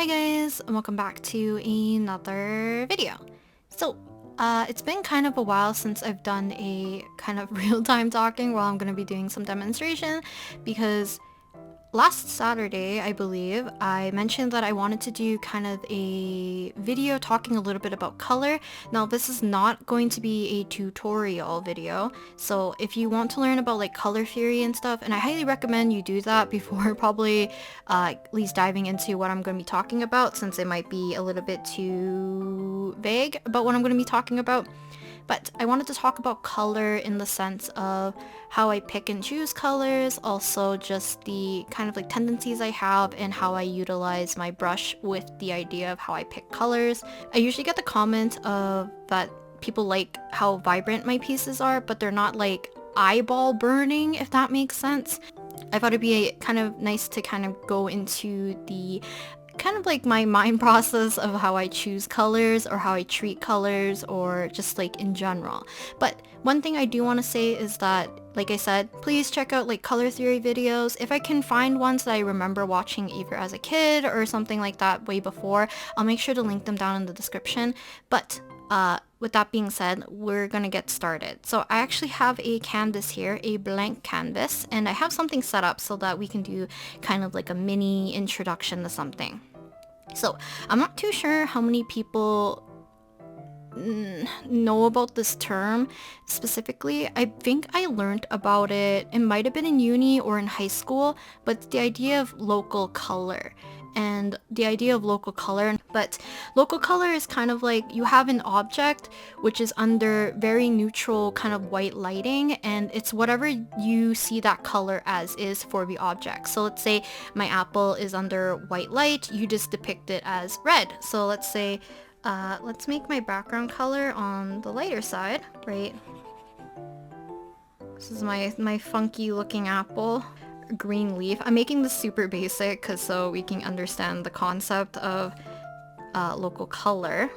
Hi guys, and welcome back to another video. So, it's been kind of a while since I've done a kind of real-time talking while I'm going to be doing some demonstration because last Saturday, I believe, I mentioned that I wanted to do kind of a video talking a little bit about color. Now, this is not going to be a tutorial video, so if you want to learn about like color theory and stuff, and I highly recommend you do that before probably at least diving into what I'm going to be talking about, since it might be a little bit too vague about what I'm going to be talking about. But I wanted to talk about color in the sense of how I pick and choose colors, also just the kind of like tendencies I have and how I utilize my brush with the idea of how I pick colors. I usually get the comment of that people like how vibrant my pieces are, but they're not like eyeball burning, if that makes sense. I thought it'd be kind of nice to kind of go into the kind of like my mind process of how I choose colors or how I treat colors or just like in general. But one thing I do want to say is that, like I said, please check out like color theory videos. If I can find ones that I remember watching either as a kid or something like that way before, I'll make sure to link them down in the description. But with that being said, we're gonna get started. So I actually have a canvas here, a blank canvas, and I have something set up so that we can do kind of like a mini introduction to something. So I'm not too sure how many people know about this term specifically. I think I learned about it, it might have been in uni or in high school, but it's the idea of local color. And the idea of local color, but local color is kind of like you have an object which is under very neutral kind of white lighting, and it's whatever you see that color as is for the object. So let's say my apple is under white light, you just depict it as red. So let's say let's make my background color on the lighter side, right? This is my funky looking apple. Green leaf. I'm making this super basic because so we can understand the concept of local color.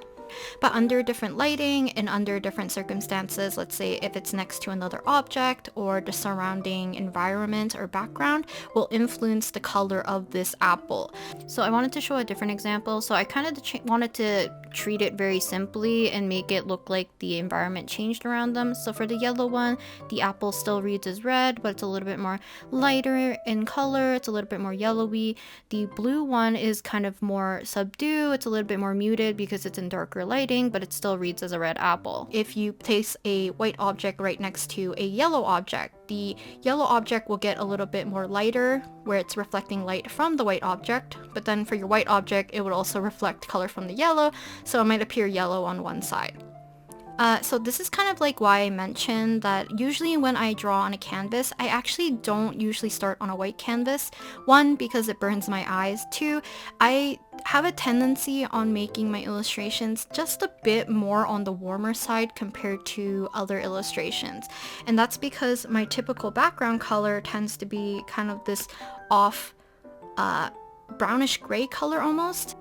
But under different lighting and under different circumstances, let's say if it's next to another object or the surrounding environment or background, will influence the color of this apple. So I wanted to show a different example. So I kind of wanted to treat it very simply and make it look like the environment changed around them. So for the yellow one, the apple still reads as red, but it's a little bit more lighter in color. It's a little bit more yellowy. The blue one is kind of more subdued. It's a little bit more muted because it's in darker lighting, but it still reads as a red apple. If you place a white object right next to a yellow object, the yellow object will get a little bit more lighter where it's reflecting light from the white object, but then for your white object it would also reflect color from the yellow, so it might appear yellow on one side. So this is kind of like why I mentioned that usually when I draw on a canvas, I actually don't usually start on a white canvas. One, because it burns my eyes. Two, I have a tendency on making my illustrations just a bit more on the warmer side compared to other illustrations. And that's because my typical background color tends to be kind of this off brownish gray color almost.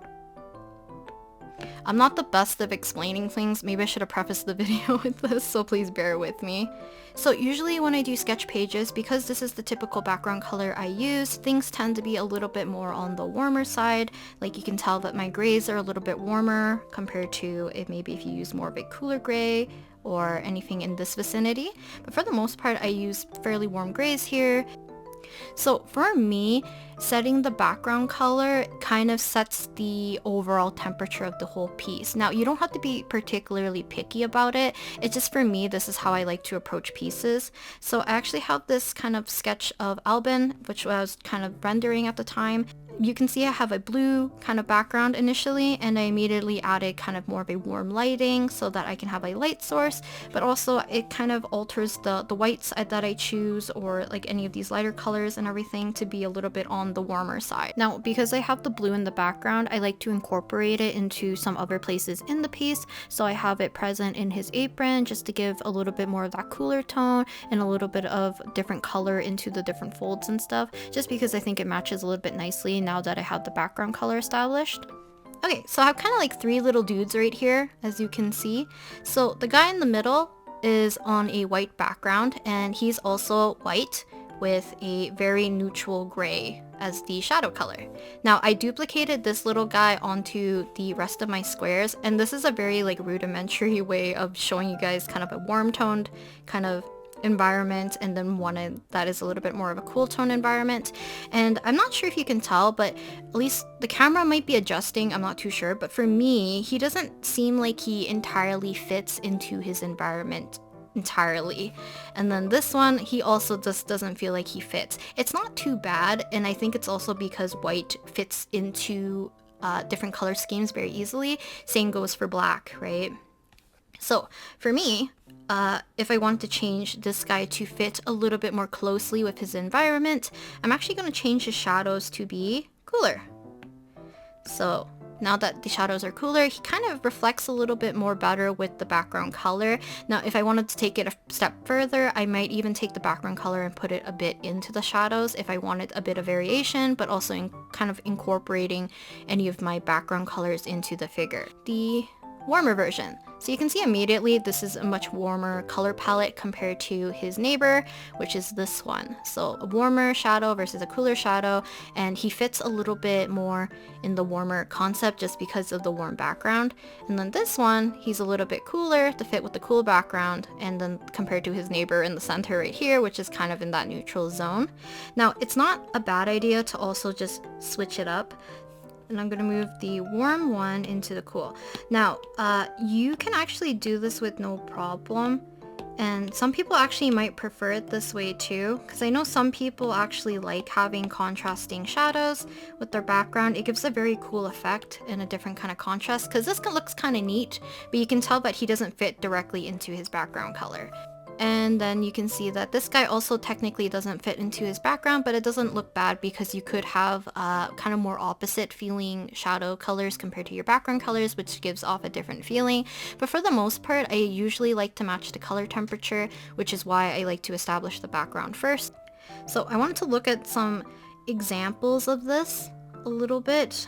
I'm not the best of explaining things. Maybe I should have prefaced the video with this, so please bear with me. So usually when I do sketch pages, because this is the typical background color I use, things tend to be a little bit more on the warmer side. Like you can tell that my grays are a little bit warmer compared to if you use more of a cooler gray or anything in this vicinity. But for the most part, I use fairly warm grays here. So for me, setting the background color kind of sets the overall temperature of the whole piece. Now, you don't have to be particularly picky about it. It's just for me, this is how I like to approach pieces. So I actually have this kind of sketch of Albin, which I was kind of rendering at the time. You can see I have a blue kind of background initially, and I immediately added kind of more of a warm lighting so that I can have a light source, but also it kind of alters the whites that I choose, or like any of these lighter colors and everything, to be a little bit on the warmer side. Now, because I have the blue in the background, I like to incorporate it into some other places in the piece. So I have it present in his apron just to give a little bit more of that cooler tone and a little bit of different color into the different folds and stuff, just because I think it matches a little bit nicely now that I have the background color established. Okay, so I have kind of like three little dudes right here, as you can see. So the guy in the middle is on a white background, and he's also white, with a very neutral gray as the shadow color. Now I duplicated this little guy onto the rest of my squares, and this is a very like rudimentary way of showing you guys kind of a warm toned kind of environment, and then one that is a little bit more of a cool tone environment. And I'm not sure if you can tell, but at least the camera might be adjusting, I'm not too sure, but for me, he doesn't seem like he entirely fits into his environment entirely. And then this one, he also just doesn't feel like he fits. It's not too bad, and I think it's also because white fits into different color schemes very easily. Same goes for black, right? So for me, if I want to change this guy to fit a little bit more closely with his environment, I'm actually going to change his shadows to be cooler. So now that the shadows are cooler, he kind of reflects a little bit more better with the background color. Now, if I wanted to take it a step further, I might even take the background color and put it a bit into the shadows if I wanted a bit of variation, but also kind of incorporating any of my background colors into the figure. The warmer version. So you can see immediately this is a much warmer color palette compared to his neighbor, which is this one. So a warmer shadow versus a cooler shadow, and he fits a little bit more in the warmer concept just because of the warm background. And then this one, he's a little bit cooler to fit with the cool background, and then compared to his neighbor in the center right here, which is kind of in that neutral zone. Now, it's not a bad idea to also just switch it up. And I'm going to move the warm one into the cool. Now, you can actually do this with no problem. And some people actually might prefer it this way too, because I know some people actually like having contrasting shadows with their background. It gives a very cool effect and a different kind of contrast, because this looks kind of neat, but you can tell that he doesn't fit directly into his background color. And then you can see that this guy also technically doesn't fit into his background, but it doesn't look bad because you could have kind of more opposite feeling shadow colors compared to your background colors, which gives off a different feeling. But for the most part, I usually like to match the color temperature, which is why I like to establish the background first. So I wanted to look at some examples of this a little bit.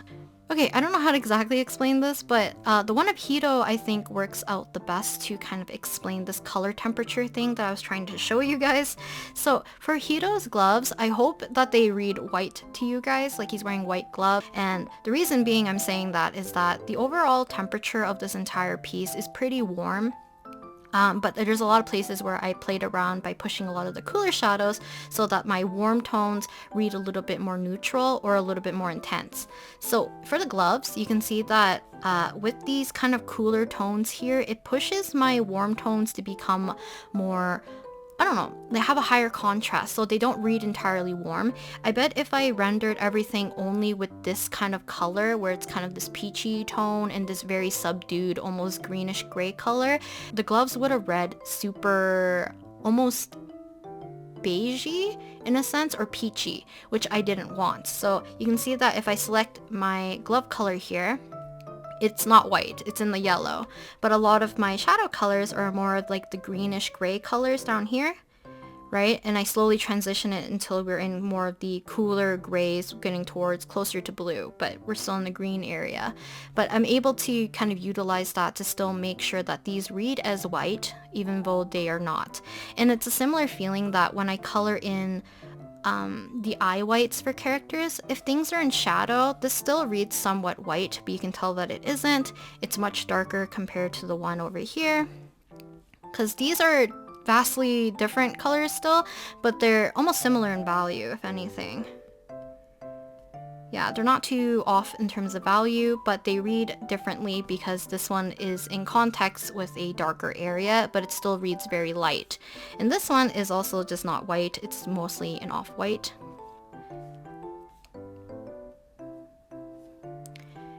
Okay, I don't know how to exactly explain this, but the one of Hito I think works out the best to kind of explain this color temperature thing that I was trying to show you guys. So for Hito's gloves, I hope that they read white to you guys, like he's wearing white gloves. And the reason being I'm saying that is that the overall temperature of this entire piece is pretty warm. But there's a lot of places where I played around by pushing a lot of the cooler shadows so that my warm tones read a little bit more neutral or a little bit more intense. So for the gloves, you can see that with these kind of cooler tones here, it pushes my warm tones to become more, I don't know, they have a higher contrast, so they don't read entirely warm. I bet if I rendered everything only with this kind of color, where it's kind of this peachy tone and this very subdued, almost greenish gray color, the gloves would have read super, almost beigey in a sense, or peachy, which I didn't want. So you can see that if I select my glove color here, it's not white, it's in the yellow. But a lot of my shadow colors are more of like the greenish gray colors down here, right? And I slowly transition it until we're in more of the cooler grays, getting towards closer to blue, but we're still in the green area. But I'm able to kind of utilize that to still make sure that these read as white, even though they are not. And it's a similar feeling that when I color in the eye whites for characters, if things are in shadow, this still reads somewhat white, but you can tell that it isn't. It's much darker compared to the one over here, because these are vastly different colors still, but they're almost similar in value, if anything. Yeah, they're not too off in terms of value, but they read differently because this one is in context with a darker area, but it still reads very light. And this one is also just not white, it's mostly an off-white.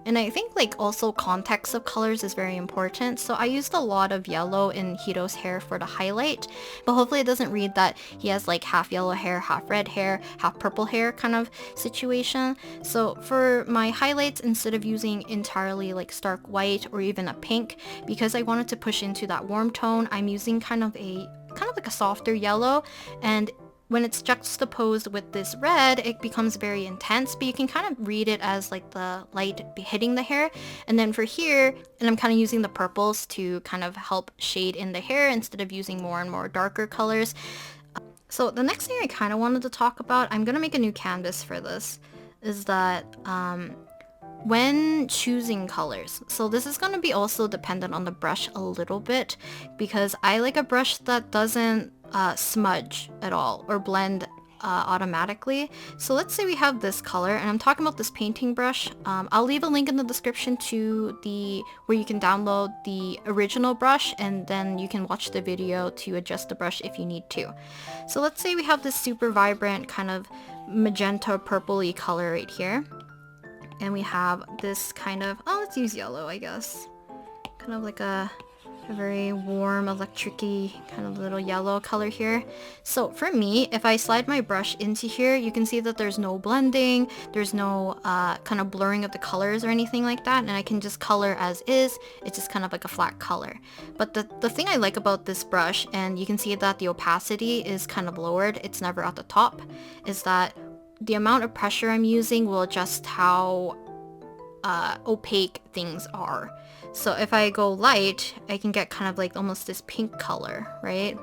And I think like also context of colors is very important. So I used a lot of yellow in Hito's hair for the highlight, but hopefully it doesn't read that he has like half yellow hair, half red hair, half purple hair kind of situation. So for my highlights, instead of using entirely like stark white or even a pink, because I wanted to push into that warm tone, I'm using kind of like a softer yellow, and when it's juxtaposed with this red, it becomes very intense, but you can kind of read it as like the light hitting the hair. And then for here, and I'm kind of using the purples to kind of help shade in the hair instead of using more and more darker colors. So the next thing I kind of wanted to talk about, I'm gonna make a new canvas for this, is that when choosing colors. So this is going to be also dependent on the brush a little bit, because I like a brush that doesn't smudge at all or blend automatically. So let's say we have this color, and I'm talking about this painting brush. I'll leave a link in the description to where you can download the original brush, and then you can watch the video to adjust the brush if you need to. So let's say we have this super vibrant kind of magenta purpley color right here. And we have this kind of, oh, let's use yellow, I guess. Kind of like a very warm, electric-y kind of little yellow color here. So for me, if I slide my brush into here, you can see that there's no blending, there's no kind of blurring of the colors or anything like that, and I can just color as is. It's just kind of like a flat color. But the thing I like about this brush, and you can see that the opacity is kind of lowered, it's never at the top, is that the amount of pressure I'm using will adjust how opaque things are. So if I go light, I can get kind of like almost this pink color, right?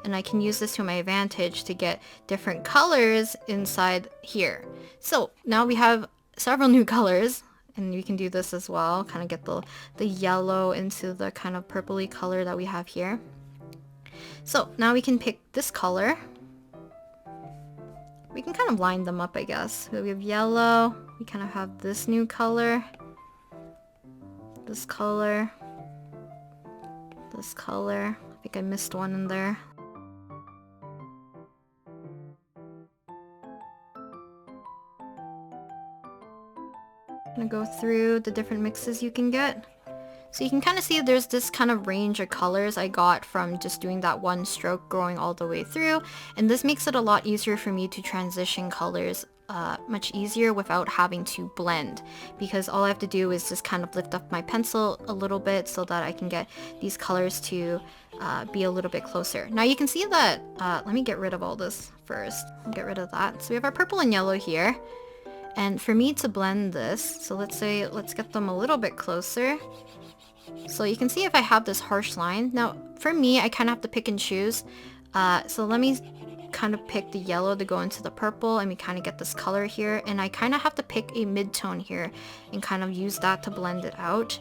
And I can use this to my advantage to get different colors inside here. So now we have several new colors, and we can do this as well, kind of get the yellow into the kind of purpley color that we have here. So now we can pick this color. We can kind of line them up, I guess. So we have yellow, we kind of have this new color, this color, this color. I think I missed one in there. I'm gonna go through the different mixes you can get. So you can kind of see there's this kind of range of colors I got from just doing that one stroke going all the way through, and this makes it a lot easier for me to transition colors much easier without having to blend, because all I have to do is just kind of lift up my pencil a little bit so that I can get these colors to be a little bit closer. Now you can see that, let me get rid of all this first, get rid of that. So we have our purple and yellow here, and for me to blend this, so let's get them a little bit closer. So you can see if I have this harsh line. Now, for me, I kind of have to pick and choose. So let me kind of pick the yellow to go into the purple, and we kind of get this color here. And I kind of have to pick a mid-tone here and kind of use that to blend it out.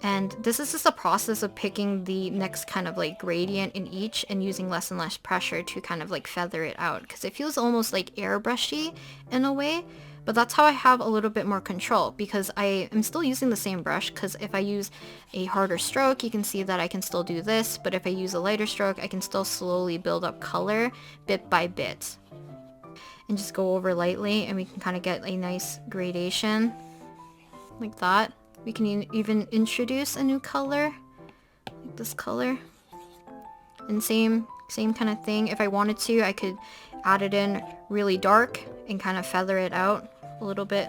And this is just a process of picking the next kind of like gradient in each and using less and less pressure to kind of like feather it out, because it feels almost like airbrushy in a way. But that's how I have a little bit more control, because I am still using the same brush, because if I use a harder stroke, you can see that I can still do this, but if I use a lighter stroke, I can still slowly build up color bit by bit. And just go over lightly, and we can kind of get a nice gradation like that. We can even introduce a new color, like this color. And same kind of thing. If I wanted to, I could add it in really dark and kind of feather it out a little bit,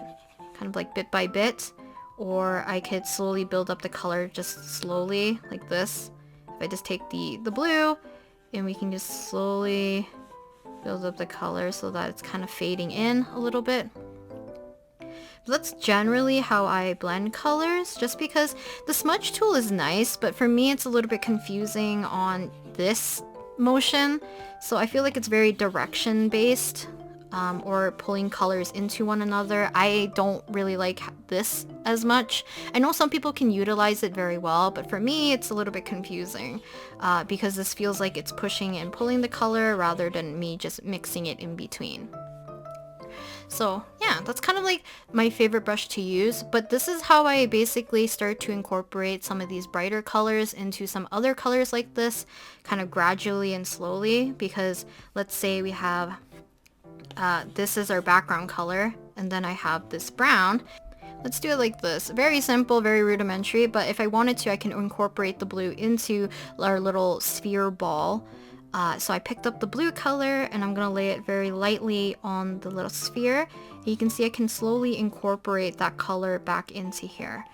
kind of like bit by bit. Or I could slowly build up the color just slowly, like this. If I just take the blue, and we can just slowly build up the color so that it's kind of fading in a little bit. That's generally how I blend colors, just because the smudge tool is nice, but for me it's a little bit confusing on this motion. So I feel like it's very direction based, or pulling colors into one another. I don't really like this as much. I know some people can utilize it very well, but for me it's a little bit confusing, because this feels like it's pushing and pulling the color rather than me just mixing it in between. So yeah, that's kind of like my favorite brush to use, but this is how I basically start to incorporate some of these brighter colors into some other colors like this, kind of gradually and slowly, because let's say we have, this is our background color, and then I have this brown. Let's do it like this. Very simple, very rudimentary, but if I wanted to, I can incorporate the blue into our little sphere ball. So I picked up the blue color, and I'm gonna lay it very lightly on the little sphere. And you can see I can slowly incorporate that color back into here,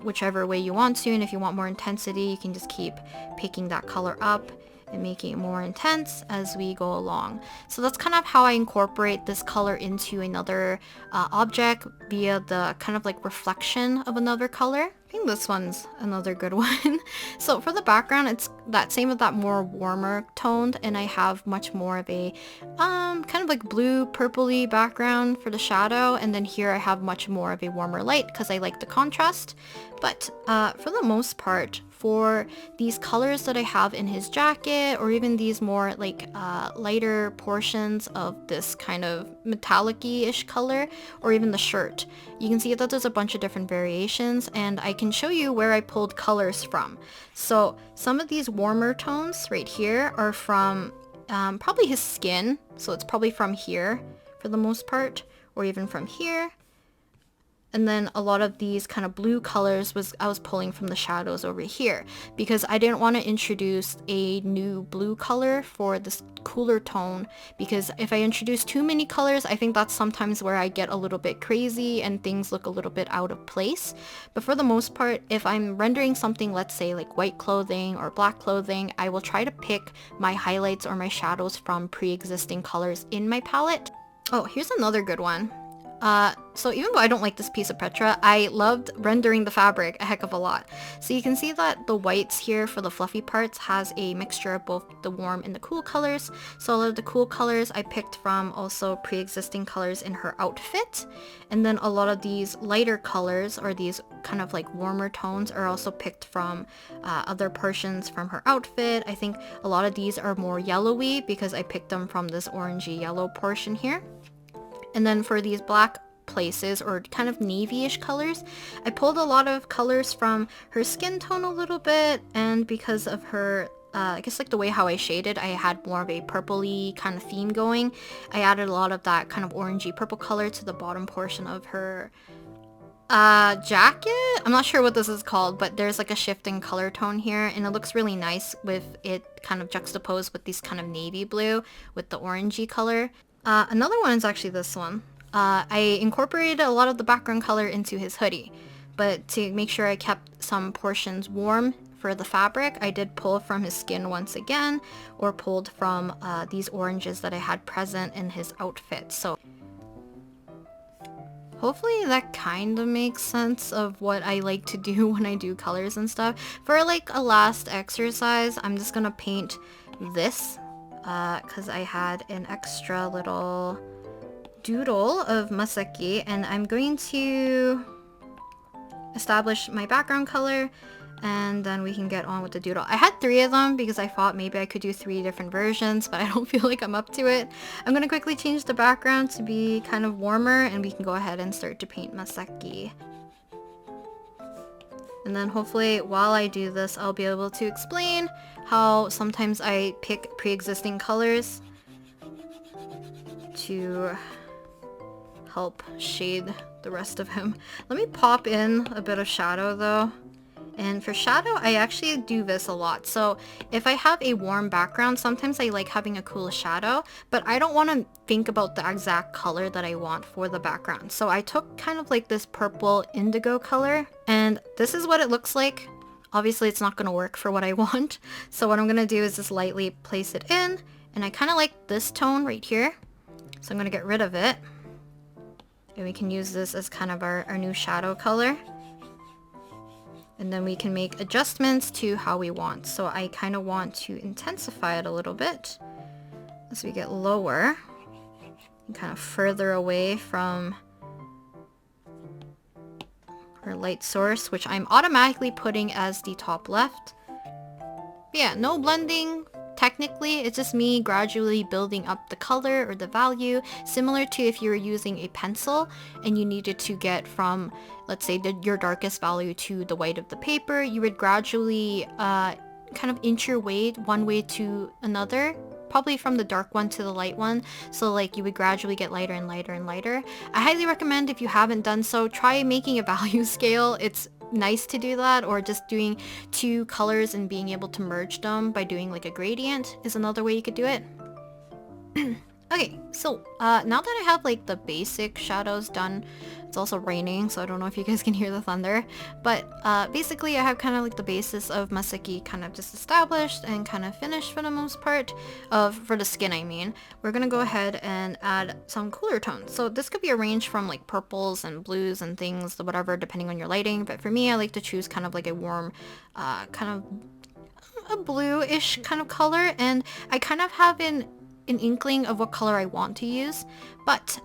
whichever way you want to, and if you want more intensity, you can just keep picking that color up and making it more intense as we go along. So that's kind of how I incorporate this color into another object via the kind of like reflection of another color. think this one's another good one. So for the background, it's that same with that more warmer toned, and I have much more of a kind of like blue purpley background for the shadow, and then here I have much more of a warmer light because I like the contrast. But for the most part, for these colors that I have in his jacket, or even these more like lighter portions of this kind of metallic-ish color, or even the shirt, you can see that there's a bunch of different variations, and I can show you where I pulled colors from. So some of these warmer tones right here are from probably his skin, so it's probably from here for the most part, or even from here. And then a lot of these kind of blue colors I was pulling from the shadows over here, because I didn't want to introduce a new blue color for this cooler tone, because if I introduce too many colors, I think that's sometimes where I get a little bit crazy and things look a little bit out of place. But for the most part, if I'm rendering something, let's say like white clothing or black clothing, I will try to pick my highlights or my shadows from pre-existing colors in my palette. Oh, here's another good one. So even though I don't like this piece of Petra, I loved rendering the fabric a heck of a lot. So you can see that the whites here for the fluffy parts has a mixture of both the warm and the cool colors. So a lot of the cool colors I picked from also pre-existing colors in her outfit. And then a lot of these lighter colors, or these kind of like warmer tones, are also picked from other portions from her outfit. I think a lot of these are more yellowy because I picked them from this orangey yellow portion here. And then for these black places, or kind of navy-ish colors, I pulled a lot of colors from her skin tone a little bit, and because of her I guess like the way how I shaded, I had more of a purpley kind of theme going. I added a lot of that kind of orangey purple color to the bottom portion of her jacket. I'm not sure what this is called, but there's like a shift in color tone here, and it looks really nice with it kind of juxtaposed with these kind of navy blue with the orangey color. Another one is actually this one. I incorporated a lot of the background color into his hoodie, but to make sure I kept some portions warm for the fabric, I did pull from his skin once again, or pulled from these oranges that I had present in his outfit. So hopefully that kind of makes sense of what I like to do when I do colors and stuff. For like a last exercise, I'm just gonna paint this because I had an extra little doodle of Masaki, and I'm going to establish my background color, and then we can get on with the doodle. I had 3 of them because I thought maybe I could do 3 different versions, but I don't feel like I'm up to it. I'm gonna quickly change the background to be kind of warmer, and we can go ahead and start to paint Masaki. And then hopefully while I do this, I'll be able to explain how sometimes I pick pre-existing colors to help shade the rest of him. Let me pop in a bit of shadow though. And for shadow, I actually do this a lot. So if I have a warm background, sometimes I like having a cool shadow, but I don't want to think about the exact color that I want for the background. So I took kind of like this purple indigo color, and this is what it looks like. Obviously it's not going to work for what I want. So what I'm going to do is just lightly place it in, and I kind of like this tone right here. So I'm going to get rid of it. And we can use this as kind of our new shadow color. And then we can make adjustments to how we want. So I kind of want to intensify it a little bit as we get lower and kind of further away from our light source, which I'm automatically putting as the top left. But yeah, no blending. Technically, it's just me gradually building up the color or the value, similar to if you were using a pencil and you needed to get from, let's say, your darkest value to the white of the paper. You would gradually kind of inch your way one way to another, probably from the dark one to the light one. So like you would gradually get lighter and lighter and lighter. I highly recommend, if you haven't done so, try making a value scale. It's nice to do that, or just doing 2 colors and being able to merge them by doing like a gradient is another way you could do it. Okay, so now that I have like the basic shadows done, it's also raining, so I don't know if you guys can hear the thunder, but basically I have kind of like the basis of Masaki kind of just established and kind of finished for the most part, for the skin I mean. We're gonna go ahead and add some cooler tones. So this could be a range from like purples and blues and things, whatever, depending on your lighting, but for me I like to choose kind of like a warm, kind of a blue-ish kind of color, and I kind of have an inkling of what color I want to use, but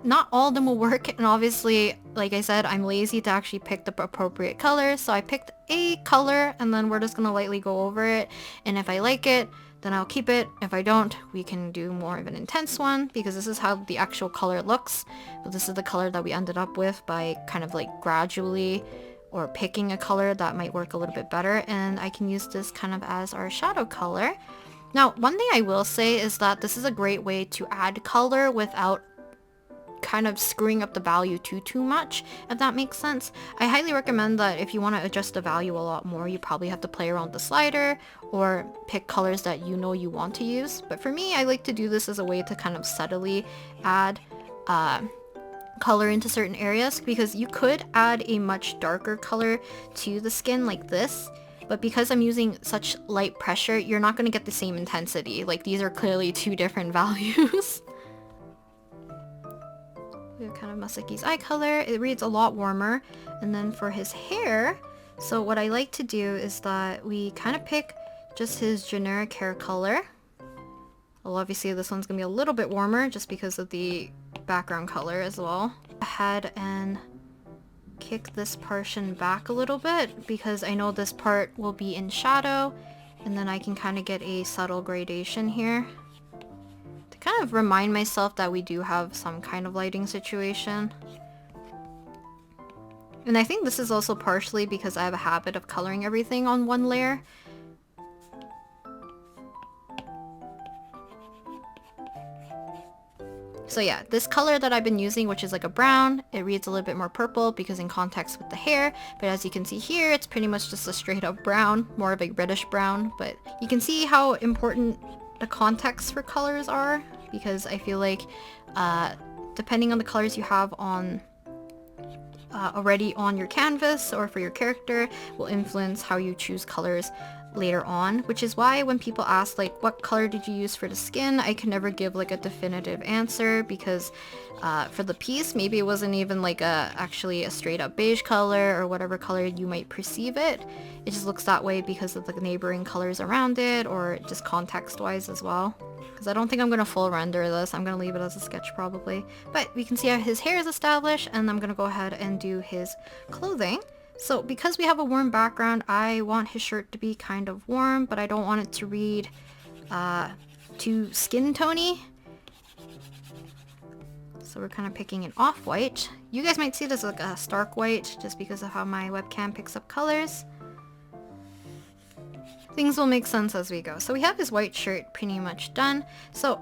not all of them will work, and obviously, like I said, I'm lazy to actually pick the appropriate color, so I picked a color, and then we're just gonna lightly go over it, and if I like it, then I'll keep it. If I don't, we can do more of an intense one, because this is how the actual color looks, but this is the color that we ended up with by kind of like gradually or picking a color that might work a little bit better, and I can use this kind of as our shadow color. Now, one thing I will say is that this is a great way to add color without kind of screwing up the value too much, if that makes sense. I highly recommend that if you want to adjust the value a lot more, you probably have to play around with the slider or pick colors that you know you want to use. But for me, I like to do this as a way to kind of subtly add color into certain areas, because you could add a much darker color to the skin like this, but because I'm using such light pressure, you're not going to get the same intensity. Like, these are clearly two different values. We have kind of Masaki's eye color. It reads a lot warmer. And then for his hair, so what I like to do is that we kind of pick just his generic hair color. Well, obviously this one's going to be a little bit warmer just because of the background color as well. Ahead and kick this portion back a little bit, because I know this part will be in shadow, and then I can kind of get a subtle gradation here to kind of remind myself that we do have some kind of lighting situation. And I think this is also partially because I have a habit of coloring everything on one layer. So yeah, this color that I've been using, which is like a brown, it reads a little bit more purple because in context with the hair, but as you can see here, it's pretty much just a straight up brown, more of a reddish brown, but you can see how important the context for colors are, because I feel like depending on the colors you have on already on your canvas or for your character will influence how you choose colors later on, which is why when people ask like what color did you use for the skin, I can never give like a definitive answer, because for the piece maybe it wasn't even like actually a straight up beige color or whatever color you might perceive it. It just looks that way because of the neighboring colors around it, or just context wise as well. Because I don't think I'm going to full render this, I'm going to leave it as a sketch probably. But we can see how his hair is established, and I'm going to go ahead and do his clothing. So because we have a warm background, I want his shirt to be kind of warm, but I don't want it to read too skin tony. So we're kind of picking an off-white. You guys might see this like a stark white just because of how my webcam picks up colors. Things will make sense as we go. So we have his white shirt pretty much done. So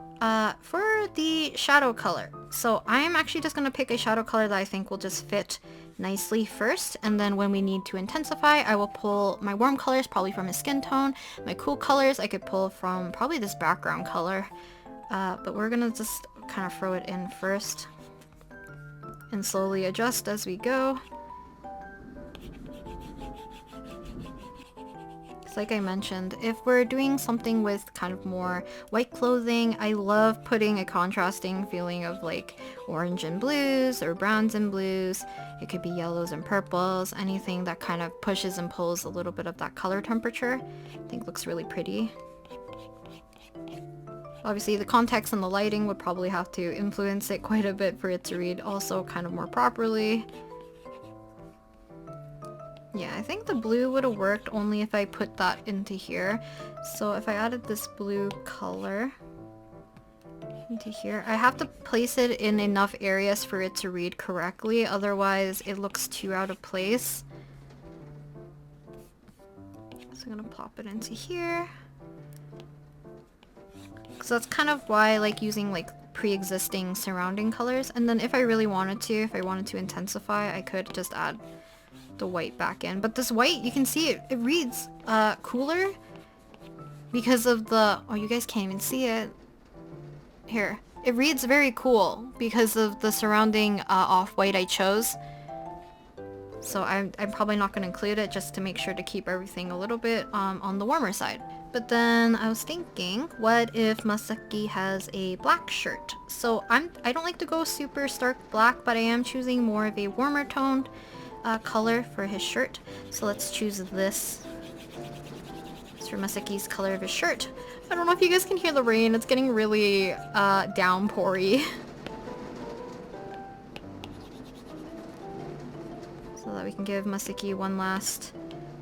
for the shadow color, so I'm actually just going to pick a shadow color that I think will just fit nicely first, and then when we need to intensify, I will pull my warm colors probably from his skin tone. My cool colors I could pull from probably this background color, but we're gonna just kind of throw it in first and slowly adjust as we go. Like I mentioned, if we're doing something with kind of more white clothing, I love putting a contrasting feeling of like orange and blues or browns and blues. It could be yellows and purples, anything that kind of pushes and pulls a little bit of that color temperature. I think looks really pretty. Obviously the context and the lighting would probably have to influence it quite a bit for it to read also kind of more properly. Yeah, I think the blue would have worked only if I put that into here. So if I added this blue color into here, I have to place it in enough areas for it to read correctly, otherwise it looks too out of place. So I'm gonna plop it into here. So that's kind of why I like using like pre-existing surrounding colors, and then if I really wanted to, if I wanted to intensify, I could just add the white back in. But this white, you can see it reads cooler because of the, oh, you guys can't even see it here. it reads very cool because of the surrounding off-white I chose. So I'm probably not going to include it just to make sure to keep everything a little bit on the warmer side. But then I was thinking, what if Masaki has a black shirt? So I don't like to go super stark black, but I am choosing more of a warmer toned color for his shirt. So let's choose this. It's for Masaki's color of his shirt. I don't know if you guys can hear the rain. It's getting really downpoury. So that we can give Masaki one last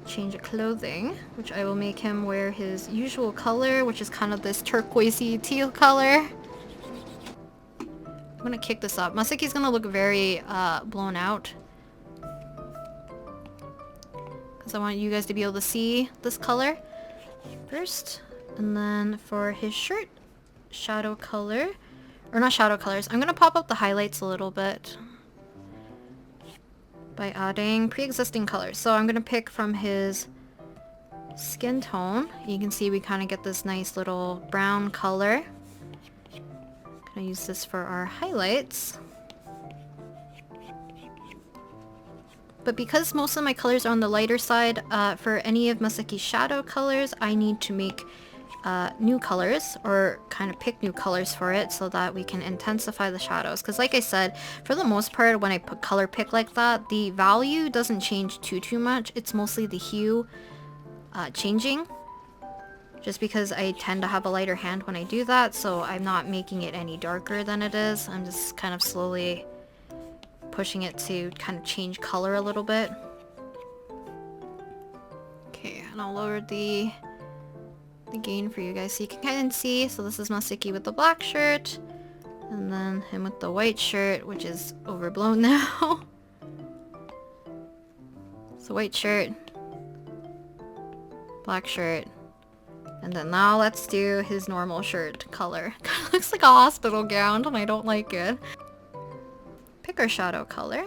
change of clothing, which I will make him wear his usual color, which is kind of this turquoisey teal color. I'm gonna kick this up. Masaki's gonna look very blown out, because I want you guys to be able to see this color first. And then for his shirt, shadow color, or not shadow colors, I'm gonna pop up the highlights a little bit by adding pre-existing colors. So I'm gonna pick from his skin tone. You can see we kind of get this nice little brown color. Gonna use this for our highlights. But because most of my colors are on the lighter side, for any of Masaki's shadow colors, I need to make new colors, or kind of pick new colors for it so that we can intensify the shadows. Because like I said, for the most part, when I put color pick like that, the value doesn't change too much. It's mostly the hue changing, just because I tend to have a lighter hand when I do that, so I'm not making it any darker than it is. I'm just kind of slowly pushing it to kind of change color a little bit. Okay, and I'll lower the gain for you guys so you can kind of see. So this is Masaki with the black shirt, and then him with the white shirt, which is overblown now. So white shirt, black shirt, and then now let's do his normal shirt color. Kind of looks like a hospital gown and I don't like it. Pick our shadow color.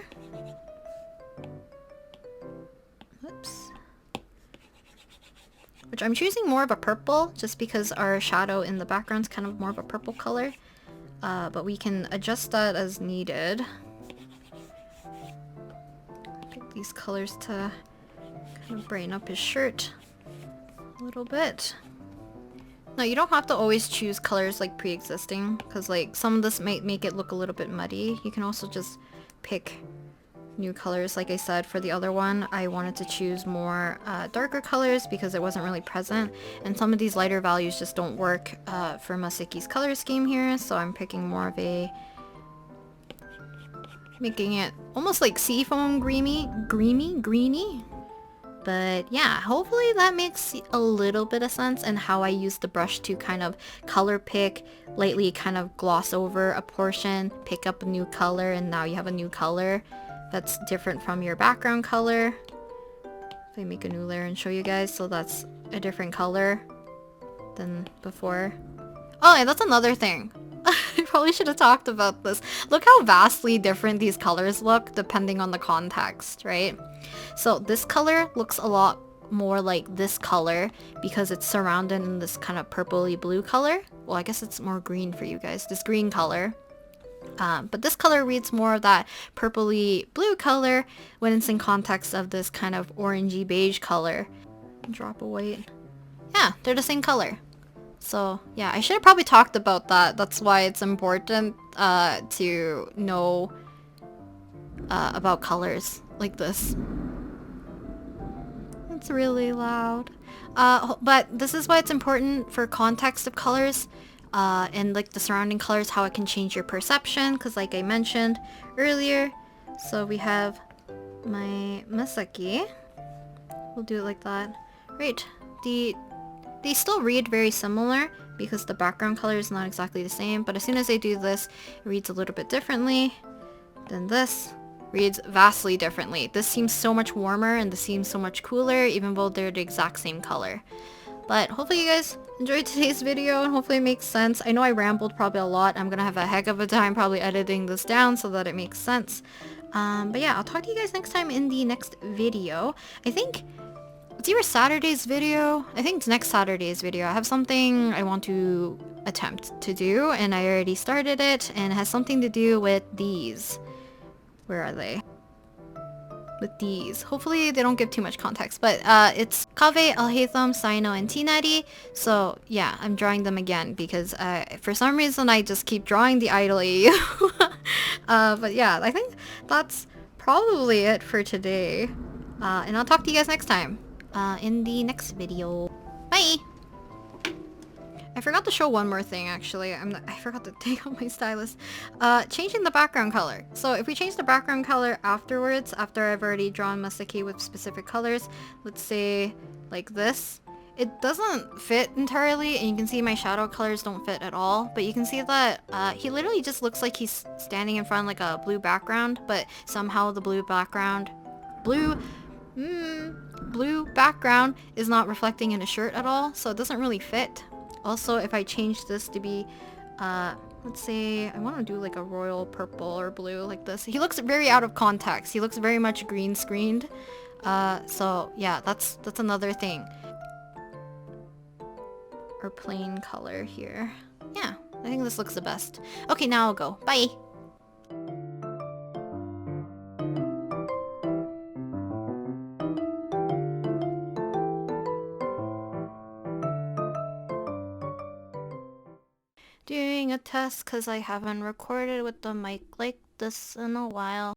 Whoops. Which I'm choosing more of a purple, just because our shadow in the background is kind of more of a purple color. But we can adjust that as needed. Pick these colors to kind of brighten up his shirt a little bit. Now you don't have to always choose colors like pre-existing, because like some of this might make it look a little bit muddy. You can also just pick new colors. Like I said, for the other one, I wanted to choose more darker colors because it wasn't really present, and some of these lighter values just don't work for Masaki's color scheme here, so I'm picking more of a, making it almost like seafoam greeny. But yeah, hopefully that makes a little bit of sense, and how I use the brush to kind of color pick, lightly kind of gloss over a portion, pick up a new color, and now you have a new color that's different from your background color. If I make a new layer and show you guys, so that's a different color than before. Oh, and that's another thing. I probably should have talked about this. Look how vastly different these colors look depending on the context, right? So this color looks a lot more like this color because it's surrounded in this kind of purpley blue color. Well, I guess it's more green for you guys, this green color. But this color reads more of that purpley blue color when it's in context of this kind of orangey beige color. Drop a white. Yeah, they're the same color. So yeah, I should have probably talked about that. That's why it's important to know about colors like this. It's really loud. But this is why it's important for context of colors and like the surrounding colors, how it can change your perception, because like I mentioned earlier. So we have my Masaki. We'll do it like that. Right. They still read very similar because the background color is not exactly the same, but as soon as I do this, it reads a little bit differently. Then this reads vastly differently. This seems so much warmer and this seems so much cooler, even though they're the exact same color. But hopefully you guys enjoyed today's video and hopefully it makes sense. I know I rambled probably a lot. I'm gonna have a heck of a time probably editing this down so that it makes sense. But yeah, I'll talk to you guys next time in the next video. I think It's either Saturday's video. I think it's next Saturday's video. I have something I want to attempt to do, and I already started it, and it has something to do with these. Where are they? With these. Hopefully they don't give too much context, but it's Kaveh, Al-Haytham, Sino, and Tinari. So yeah, I'm drawing them again because for some reason I just keep drawing the idol AU. But yeah, I think that's probably it for today. And I'll talk to you guys next time in the next video. Bye! I forgot to show one more thing actually. I forgot to take out my stylus. Changing the background color. So if we change the background color afterwards, after I've already drawn Masaki with specific colors, let's say like this, it doesn't fit entirely, and you can see my shadow colors don't fit at all, but you can see that he literally just looks like he's standing in front of like a blue background, but somehow the blue background is not reflecting in his shirt at all, so it doesn't really fit. Also, if I change this to be, let's say, I want to do like a royal purple or blue like this. He looks very out of context. He looks very much green screened. So yeah, that's another thing. Or plain color here. Yeah, I think this looks the best. Okay, now I'll go. Bye! Doing a test because I haven't recorded with the mic like this in a while.